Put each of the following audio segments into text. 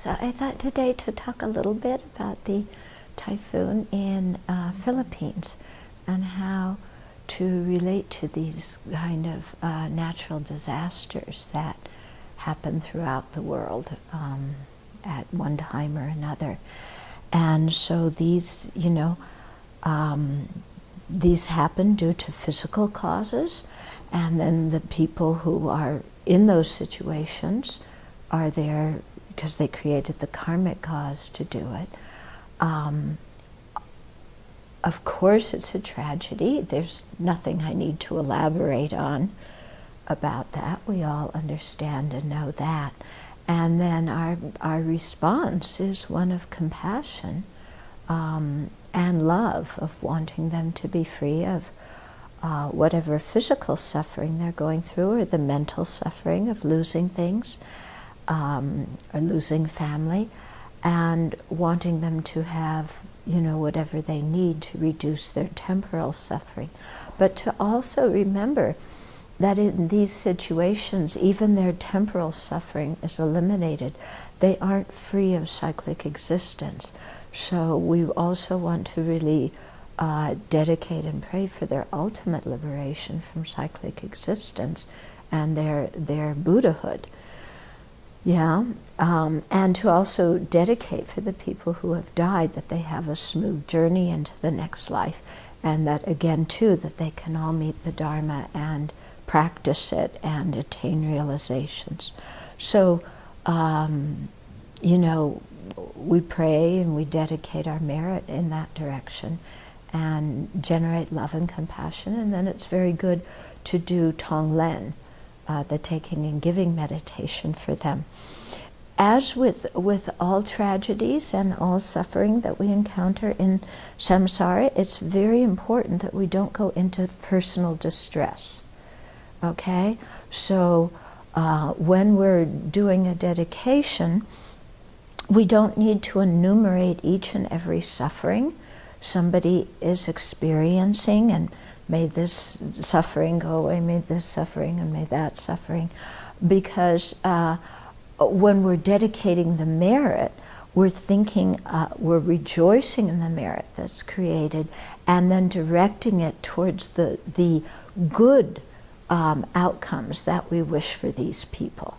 So I thought today to talk a little bit about the typhoon in Philippines and how to relate to these kind of natural disasters that happen throughout the world at one time or another. And so these, these happen due to physical causes, and then the people who are in those situations are there because they created the karmic cause to do it. Of course it's a tragedy. There's nothing I need to elaborate on about that. We all understand and know that. And then our response is one of compassion and love, of wanting them to be free of whatever physical suffering they're going through, or the mental suffering of losing things, or losing family, and wanting them to have, whatever they need to reduce their temporal suffering. But to also remember that in these situations, even their temporal suffering is eliminated. They aren't free of cyclic existence. So we also want to really dedicate and pray for their ultimate liberation from cyclic existence and their Buddhahood. And to also dedicate for the people who have died, that they have a smooth journey into the next life, and that again too, that they can all meet the Dharma and practice it and attain realizations. So, we pray and we dedicate our merit in that direction and generate love and compassion, and then it's very good to do Tonglen, the taking and giving meditation for them. As with all tragedies and all suffering that we encounter in samsara, it's very important that we don't go into personal distress. Okay? So when we're doing a dedication, we don't need to enumerate each and every suffering somebody is experiencing, and may this suffering go away, may this suffering, and may that suffering. Because when we're dedicating the merit, we're thinking, we're rejoicing in the merit that's created, and then directing it towards the good outcomes that we wish for these people,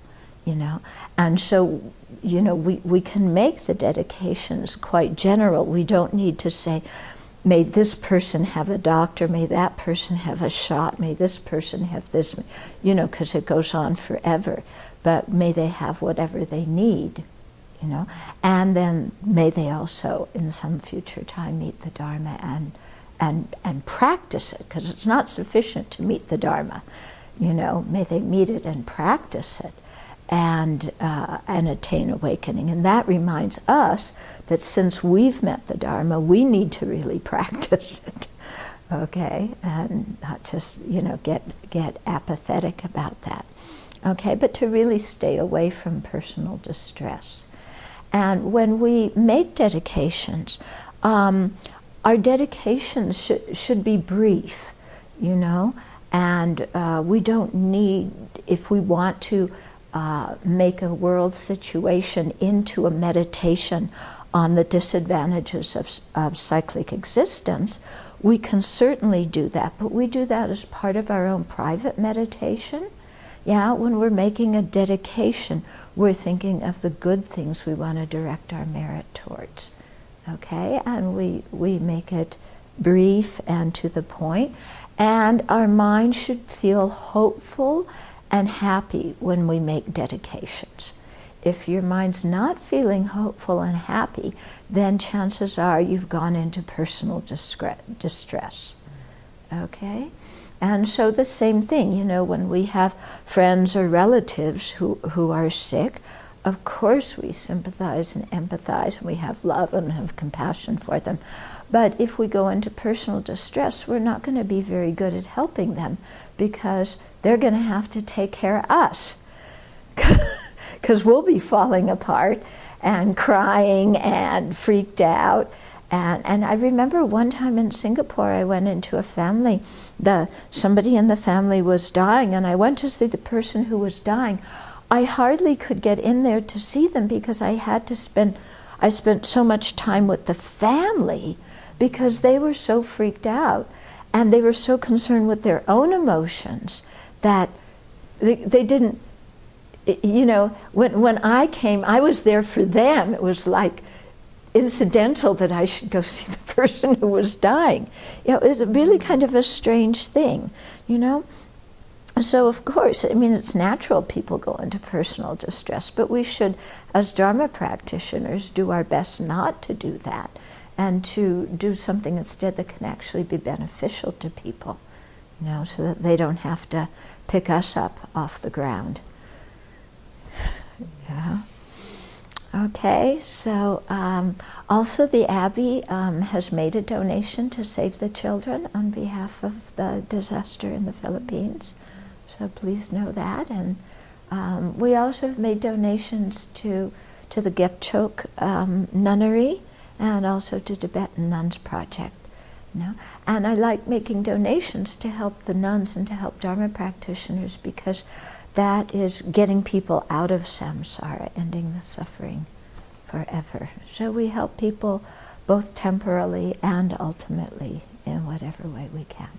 And so, we can make the dedications quite general. We don't need to say, may this person have a doctor, may that person have a shot, may this person have this, because it goes on forever. But may they have whatever they need, And then may they also, in some future time, meet the Dharma and practice it, because it's not sufficient to meet the Dharma. May they meet it and practice it and attain awakening. And that reminds us that since we've met the Dharma, we need to really practice it, okay? And not just, get apathetic about that, okay? But to really stay away from personal distress. And when we make dedications, our dedications should be brief, and we don't need, if we want to make a world situation into a meditation on the disadvantages of cyclic existence, we can certainly do that, but we do that as part of our own private meditation. When we're making a dedication, we're thinking of the good things we want to direct our merit towards, okay? And we make it brief and to the point, and our mind should feel hopeful and happy when we make dedications. If your mind's not feeling hopeful and happy, then chances are you've gone into personal distress, okay? And so the same thing, when we have friends or relatives who are sick, of course we sympathize and empathize, and we have love and have compassion for them. But if we go into personal distress, we're not going to be very good at helping them, because they're going to have to take care of us, because we'll be falling apart and crying and freaked out. And I remember one time in Singapore, I went into a family, somebody in the family was dying, and I went to see the person who was dying. I hardly could get in there to see them because I spent so much time with the family because they were so freaked out and they were so concerned with their own emotions that they didn't, you know, when I came, I was there for them. It was like incidental that I should go see the person who was dying. You know, it was really kind of a strange thing, you know. So of course, I mean, it's natural people go into personal distress, but we should, as Dharma practitioners, do our best not to do that and to do something instead that can actually be beneficial to people, you know, so that they don't have to pick us up off the ground. Yeah. Okay, so also the Abbey has made a donation to Save the Children on behalf of the disaster in the Philippines. So please know that. And we also have made donations to the Gepchok nunnery and also to Tibetan Nuns Project. You know? And I like making donations to help the nuns and to help Dharma practitioners because that is getting people out of samsara, ending the suffering forever. So we help people both temporally and ultimately in whatever way we can.